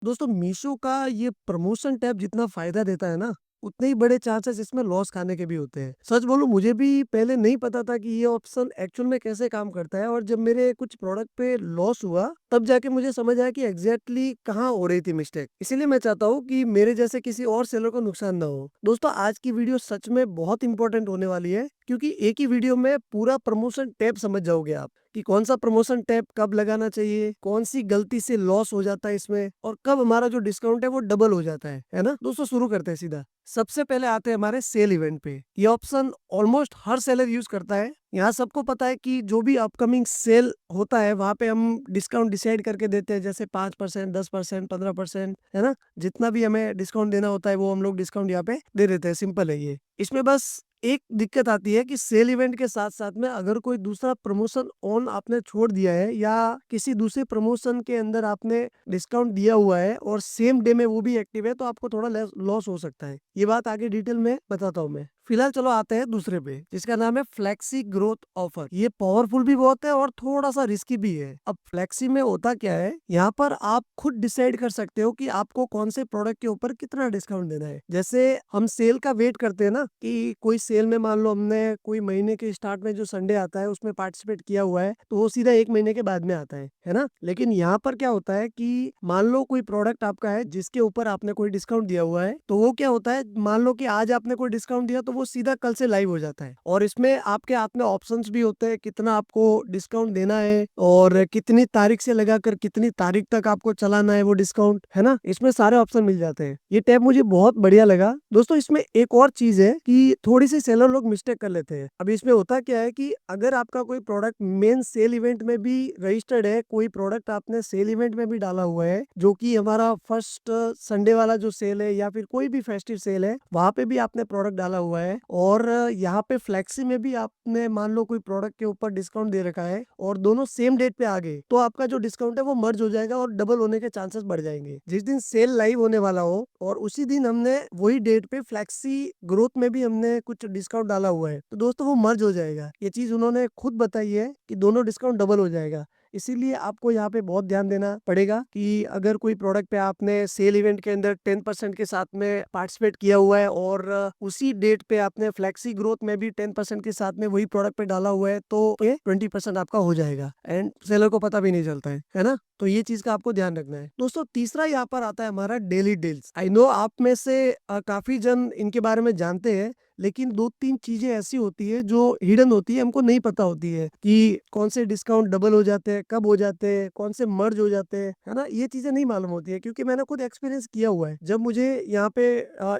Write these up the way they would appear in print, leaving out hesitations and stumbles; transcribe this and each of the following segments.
दोस्तों मीशो का ये प्रमोशन टैब जितना फ़ायदा देता है ना, उतने ही बड़े चांसेस इसमें लॉस खाने के भी होते हैं। सच बोलूँ मुझे भी पहले नहीं पता था कि ये ऑप्शन एक्चुअल में कैसे काम करता है और जब मेरे कुछ प्रोडक्ट पे लॉस हुआ, तब जाके मुझे समझ आया कि एग्ज़ैक्टली कहाँ हो रही थी मिस्टेक। इसीलिए मैं चाहता हूँ कि मेरे जैसे किसी और सेलर को नुकसान ना हो। दोस्तों आज की वीडियो सच में बहुत इंपॉर्टेंट होने वाली है, क्योंकि एक ही वीडियो में पूरा प्रमोशन टैब समझ जाओगे आप। कि कौन सा प्रमोशन टैब कब लगाना चाहिए, कौन सी गलती से लॉस हो जाता है इसमें और कब हमारा जो डिस्काउंट है वो डबल हो जाता है ना? दोस्तों शुरू करते हैं सीधा। सबसे पहले आते हैं हमारे सेल इवेंट पे। ये ऑप्शन ऑलमोस्ट हर सेलर यूज करता है। यहाँ सबको पता है कि जो भी अपकमिंग सेल होता है वहां पे हम डिस्काउंट डिसाइड करके देते हैं, जैसे 5%, 10%, 15%, है ना? जितना भी हमें डिस्काउंट देना होता है वो हम लोग डिस्काउंट यहाँ पे दे देते हैं। सिंपल है ये। इसमें बस एक दिक्कत आती है कि सेल इवेंट के साथ-साथ में अगर कोई दूसरा प्रमोशन ऑन आपने छोड़ दिया है या किसी दूसरे प्रमोशन के अंदर आपने डिस्काउंट दिया हुआ है और सेम डे में वो भी एक्टिव है, तो आपको थोड़ा लॉस हो सकता है। ये बात आगे डिटेल में बताता हूँ मैं। फिलहाल चलो आते हैं दूसरे पे, जिसका नाम है फ्लेक्सी ग्रोथ ऑफर। ये पावरफुल भी बहुत है और थोड़ा-सा रिस्की भी है। अब फ्लेक्सी में होता क्या है, यहाँ पर आप खुद डिसाइड कर सकते हो कि आपको कौन से प्रोडक्ट के ऊपर कितना डिस्काउंट देना है। जैसे हम सेल का वेट करते हैं ना कि कोई सेल में मान लो हमने कोई महीने के स्टार्ट में जो संडे आता है उसमें पार्टिसिपेट किया हुआ है, तो वो सीधा 1 महीने के बाद में आता है ना? लेकिन यहाँ पर क्या होता है कि मान लो कोई प्रोडक्ट आपका है जिसके ऊपर आपने कोई डिस्काउंट दिया हुआ है, तो वो क्या होता है, मान लो कि आज आपने कोई डिस्काउंट दिया तो वो सीधा कल से लाइव हो जाता है और इसमें आपके हाथ में ऑप्शंस भी होते हैं कितना आपको डिस्काउंट देना है और कितनी तारीख से लगाकर कितनी तारीख तक आपको चलाना है वो डिस्काउंट, है ना? इसमें सारे ऑप्शन मिल जाते हैं। ये टैब मुझे बहुत बढ़िया लगा। दोस्तों इसमें एक और चीज है कि थोड़ी सी सेलर लोग मिस्टेक कर लेते हैं। अब इसमें होता क्या है कि अगर आपका कोई प्रोडक्ट मेन सेल इवेंट में भी रजिस्टर्ड है, कोई प्रोडक्ट आपने सेल इवेंट में भी डाला हुआ है, जो कि हमारा फर्स्ट संडे वाला जो सेल है या फिर कोई भी फेस्टिव सेल है, वहां पे भी आपने प्रोडक्ट डाला हुआ है और यहाँ पे फ्लेक्सी में भी आपने मान लो कोई प्रोडक्ट के ऊपर डिस्काउंट दे रखा है और दोनों सेम डेट पे आ गए, तो आपका जो डिस्काउंट है वो मर्ज हो जाएगा और डबल होने के चांसेस बढ़ जाएंगे। जिस दिन सेल लाइव होने वाला हो और उसी दिन हमने वही डेट पे फ्लेक्सी ग्रोथ में भी हमने कुछ डिस्काउंट डाला हुआ है, तो दोस्तों वो मर्ज हो जाएगा। ये चीज उन्होंने खुद बताई है कि दोनों डिस्काउंट डबल हो जाएगा। इसीलिए आपको यहाँ पे बहुत ध्यान देना पड़ेगा कि अगर कोई प्रोडक्ट पे आपने सेल इवेंट के अंदर 10% के साथ में पार्टिसिपेट किया हुआ है और उसी डेट पे आपने फ्लेक्सी ग्रोथ में भी 10% के साथ में वही प्रोडक्ट पे डाला हुआ है, तो ये 20% आपका हो जाएगा एंड सेलर को पता भी नहीं चलता है ना? तो ये चीज का आपको ध्यान रखना है। दोस्तों तीसरा यहाँ पर आता है हमारा डेली डील्स। आई नो आप में से काफी जन इनके बारे में जानते हैं, लेकिन 2-3 चीजें ऐसी होती है जो हिडन होती है, हमको नहीं पता होती है कि कौन से डिस्काउंट डबल हो जाते हैं, कब हो जाते हैं, कौन से मर्ज हो जाते हैं, है ना? ये चीजें नहीं मालूम होती है, क्योंकि मैंने खुद एक्सपीरियंस किया हुआ है। जब मुझे यहाँ पे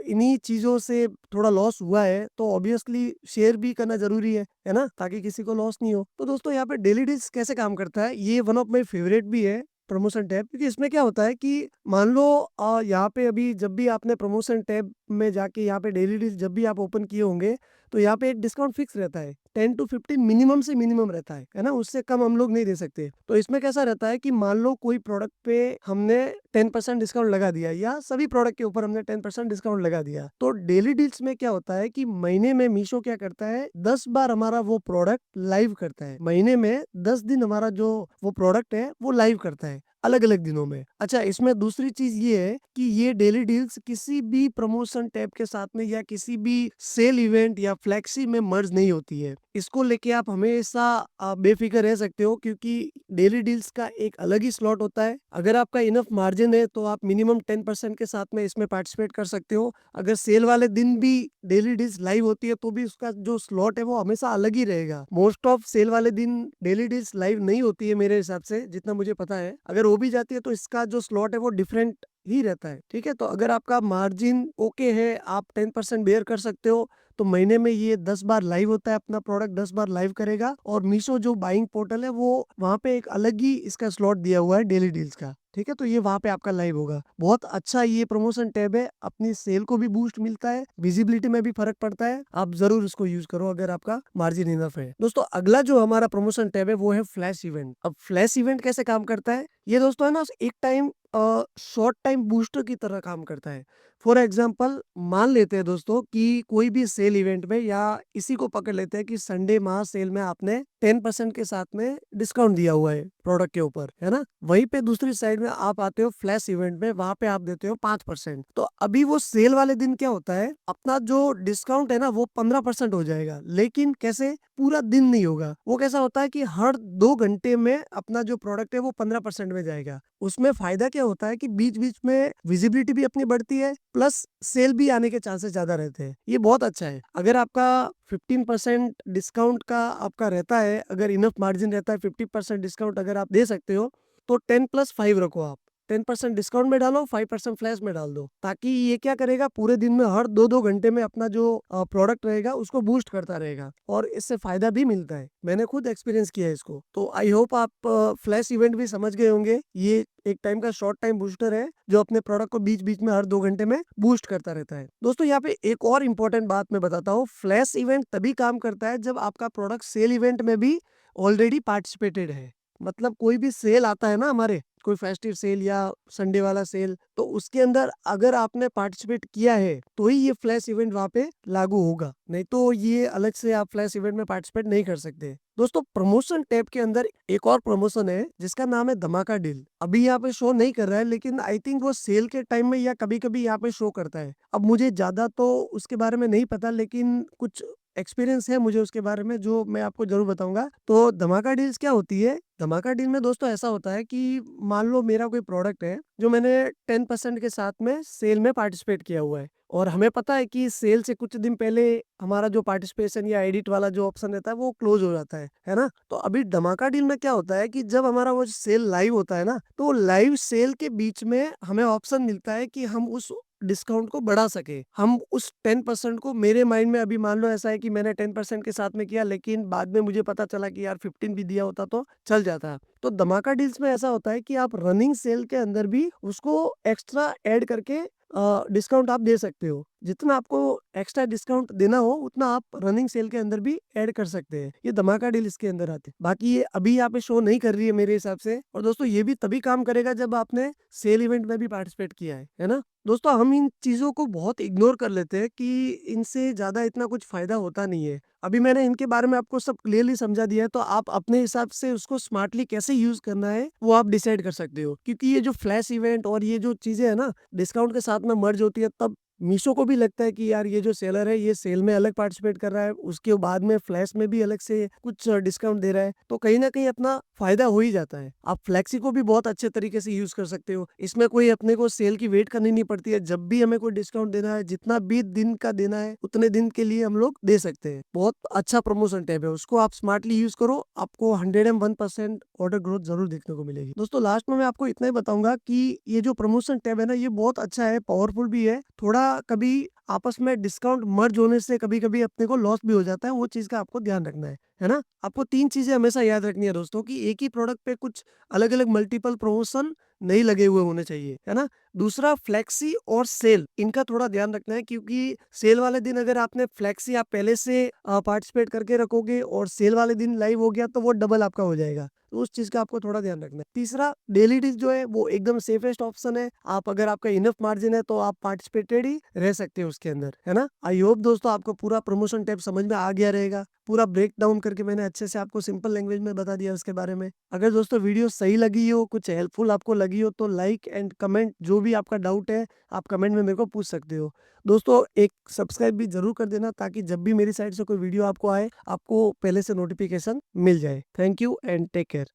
इन्हीं चीजों से थोड़ा लॉस हुआ है, तो ऑब्वियसली शेयर भी करना जरूरी है ना? ताकि किसी को लॉस नहीं हो। तो दोस्तों यहाँ पे डेली डील्स कैसे काम करता है, ये वन ऑफ माई फेवरेट भी है प्रमोशन टैब, क्योंकि इसमें क्या होता है कि मान लो यहाँ पे अभी जब भी आपने प्रमोशन टैब में जाके यहाँ पे डेली डील जब भी आप ओपन किए होंगे, तो यहाँ पे एक डिस्काउंट फिक्स रहता है, 10 to 15 मिनिमम से मिनिमम रहता है ना? उससे कम हम लोग नहीं दे सकते। तो इसमें कैसा रहता है कि मान लो कोई प्रोडक्ट पे हमने 10% डिस्काउंट लगा दिया या सभी प्रोडक्ट के ऊपर हमने 10% डिस्काउंट लगा दिया, तो डेली डील्स में क्या होता है कि महीने में मीशो क्या करता है, 10 बार हमारा वो प्रोडक्ट लाइव करता है। महीने में 10 दिन हमारा जो वो प्रोडक्ट है वो लाइव करता है, अलग अलग दिनों में। अच्छा, इसमें दूसरी चीज ये है कि ये डेली डील्स किसी भी प्रमोशन टैब के साथ में या किसी भी सेल इवेंट या फ्लैक्सी में मर्ज नहीं होती है। इसको लेके आप हमेशा बेफिक्र रह सकते हो, क्योंकि डेली डील्स का एक अलग ही स्लॉट होता है। अगर आपका इनफ मार्जिन है तो आप मिनिमम 10% के साथ में इसमें पार्टिसिपेट कर सकते हो। अगर सेल वाले दिन भी डेली डील्स लाइव होती है तो भी उसका जो स्लॉट है वो हमेशा अलग ही रहेगा। मोस्ट ऑफ सेल वाले दिन डेली डील्स लाइव नहीं होती है मेरे हिसाब से, जितना मुझे पता है। अगर वो भी जाती है तो इसका जो स्लॉट है वो डिफरेंट ही रहता है। ठीक है, तो अगर आपका मार्जिन ओके है, आप 10% बेयर कर सकते हो, तो महीने में ये 10 बार लाइव होता है, अपना प्रोडक्ट 10 बार लाइव करेगा। और मीशो जो बाइंग पोर्टल है वो वहां पे एक अलग ही इसका स्लॉट दिया हुआ है डेली डील्स का। ठीक है, तो ये वहां पे आपका लाइव होगा। बहुत अच्छा ये प्रमोशन टैब है, अपनी सेल को भी बूस्ट मिलता है, विजिबिलिटी में भी फर्क पड़ता है। आप जरूर इसको यूज करो अगर आपका मार्जिन इनफ है। दोस्तों अगला जो हमारा प्रमोशन टैब है वो है फ्लैश इवेंट। अब फ्लैश इवेंट कैसे काम करता है, ये दोस्तों है ना, एक टाइम शॉर्ट टाइम बूस्टर की तरह काम करता है। फॉर एग्जाम्पल मान लेते हैं दोस्तों कि कोई भी सेल इवेंट में, या इसी को पकड़ लेते हैं कि संडे महा सेल में आपने 10% के साथ में डिस्काउंट दिया हुआ है प्रोडक्ट के ऊपर, है ना। वहीं पे दूसरी साइड में आप आते हो फ्लैश इवेंट में, वहां पे आप देते हो 5%। तो अभी वो सेल वाले दिन क्या होता है, अपना जो डिस्काउंट है ना वो 15% हो जाएगा, लेकिन कैसे, पूरा दिन नहीं होगा। वो कैसा होता है कि हर 2 घंटे में अपना जो प्रोडक्ट है वो 15% में जाएगा। उसमें फायदा क्या होता है कि बीच बीच में विजिबिलिटी भी अपनी बढ़ती है, प्लस सेल भी आने के चांसेस ज्यादा रहते हैं। ये बहुत अच्छा है। अगर आपका 15% डिस्काउंट का आपका रहता है, अगर इनफ मार्जिन रहता है, 50% डिस्काउंट अगर आप दे सकते हो, तो 10+5 रखो आप। 10% डिस्काउंट में डालो, 5% फ्लैश में डाल दो, ताकि ये क्या करेगा, पूरे दिन में हर 2-2 घंटे में अपना जो प्रोडक्ट रहेगा उसको बूस्ट करता रहेगा, और इससे फायदा भी मिलता है। मैंने खुद एक्सपीरियंस किया है इसको। तो आई होप आप फ्लैश इवेंट भी समझ गए होंगे। ये एक टाइम का शॉर्ट टाइम बूस्टर है, जो अपने प्रोडक्ट को बीच बीच में हर 2 घंटे में बूस्ट करता रहता है। दोस्तों यहाँ पे एक और इम्पोर्टेंट बात मैं बताता हूँ, फ्लैश इवेंट तभी काम करता है जब आपका प्रोडक्ट सेल इवेंट में भी ऑलरेडी पार्टिसिपेटेड है। मतलब कोई भी सेल आता है ना हमारे, कोई फेस्टिव सेल या संडे वाला सेल, तो उसके अंदर अगर आपने पार्टिसिपेट किया है तो ही ये फ्लैश इवेंट वहां पे लागू होगा, नहीं तो ये अलग से आप फ्लैश इवेंट में पार्टिसिपेट नहीं कर सकते। दोस्तों प्रमोशन टैब के अंदर एक और प्रमोशन है जिसका नाम है धमाका डील। अभी यहाँ पे शो नहीं कर रहा है, लेकिन आई थिंक वो सेल के टाइम में या कभी कभी यहाँ पे शो करता है। अब मुझे ज्यादा तो उसके बारे में नहीं पता, लेकिन कुछ एक्सपीरियंस है मुझे उसके बारे में, जो मैं आपको जरूर बताऊंगा। तो धमाका डील्स क्या होती है, धमाका डील में दोस्तों ऐसा होता है कि मान लो मेरा कोई प्रोडक्ट है जो मैंने 10% के साथ में सेल में पार्टिसिपेट किया हुआ है, और हमें पता है कि सेल से कुछ दिन पहले हमारा जो पार्टिसिपेशन या एडिट वाला जो ऑप्शन रहता है वो क्लोज हो जाता है ना। तो अभी धमाका डील में क्या होता है कि जब हमारा वो सेल लाइव होता है ना, तो लाइव सेल के बीच में हमें ऑप्शन मिलता है कि हम उस डिस्काउंट को बढ़ा सके। हम उस 10% को, मेरे माइंड में अभी मान लो ऐसा है कि मैंने 10% के साथ में किया, लेकिन बाद में मुझे पता चला कि यार 15 भी दिया होता तो चल जाता। तो धमाका डील्स में ऐसा होता है कि आप रनिंग सेल के अंदर भी उसको एक्स्ट्रा ऐड करके डिस्काउंट आप दे सकते हो। जितना आपको एक्स्ट्रा डिस्काउंट देना हो उतना आप रनिंग सेल के अंदर भी ऐड कर सकते हैं। ये धमाका डील इसके अंदर आते हैं। बाकी ये अभी यहाँ पे शो नहीं कर रही है मेरे हिसाब से। और दोस्तों ये भी तभी काम करेगा जब आपने सेल इवेंट में भी पार्टिसिपेट किया है ना। दोस्तों हम इन चीजों को बहुत इग्नोर कर लेते हैं कि इनसे ज्यादा इतना कुछ फायदा होता नहीं है। अभी मैंने इनके बारे में आपको सब क्लियरली समझा दिया है, तो आप अपने हिसाब से उसको स्मार्टली कैसे यूज करना है वो आप डिसाइड कर सकते हो। क्योंकि ये जो फ्लैश इवेंट और ये जो चीजें है ना, डिस्काउंट के साथ में मर्ज होती है, तब मीशो को भी लगता है कि यार ये जो सेलर है ये सेल में अलग पार्टिसिपेट कर रहा है, उसके बाद में फ्लैश में भी अलग से कुछ डिस्काउंट दे रहा है, तो कहीं ना कहीं अपना फायदा हो ही जाता है। आप फ्लेक्सी को भी बहुत अच्छे तरीके से यूज कर सकते हो। इसमें कोई अपने को सेल की वेट करनी नहीं पड़ती है। जब भी हमें कोई डिस्काउंट देना है, जितना भी दिन का देना है उतने दिन के लिए हम लोग दे सकते हैं। बहुत अच्छा प्रमोशन टैब है, उसको आप स्मार्टली यूज करो, आपको 101% ऑर्डर ग्रोथ जरूर देखने को मिलेगी। दोस्तों लास्ट में मैं आपको इतना ही बताऊंगा कि ये जो प्रमोशन टैब है ना, ये बहुत अच्छा है, पावरफुल भी है। थोड़ा कभी आपस में डिस्काउंट मर्ज होने से कभी कभी अपने को लॉस भी हो जाता है, वो चीज का आपको ध्यान रखना है ना। आपको 3 चीजें हमेशा याद रखनी है दोस्तों, कि एक ही प्रोडक्ट पे कुछ अलग अलग मल्टीपल प्रमोशन नहीं लगे हुए होने चाहिए, है ना। दूसरा, फ्लेक्सी और सेल, इनका थोड़ा ध्यान रखना है, क्योंकि सेल वाले दिन अगर आपने फ्लेक्सी आप पहले से पार्टिसिपेट करके रखोगे और सेल वाले दिन लाइव हो गया तो वो डबल आपका हो जाएगा। तो उस चीज का आपको थोड़ा ध्यान रखना है। तीसरा, डेली डील जो है वो एकदम सेफेस्ट ऑप्शन है। आप अगर आपका इनफ मार्जिन है तो आप पार्टिसिपेटेड ही रह सकते हो उसके अंदर, है ना। आई होप दोस्तों आपको पूरा प्रमोशन टैब समझ में आ गया रहेगा। पूरा ब्रेक डाउन करके मैंने अच्छे से आपको सिंपल लैंग्वेज में बता दिया उसके बारे में। अगर दोस्तों वीडियो सही लगी हो, कुछ हेल्पफुल आपको लगी हो, तो लाइक एंड कमेंट, जो भी आपका डाउट है आप कमेंट में मेरे को पूछ सकते हो। दोस्तों एक सब्सक्राइब भी जरूर कर देना, ताकि जब भी मेरी साइड से कोई वीडियो आपको आए, आपको पहले से नोटिफिकेशन मिल जाए। Thank you and take care.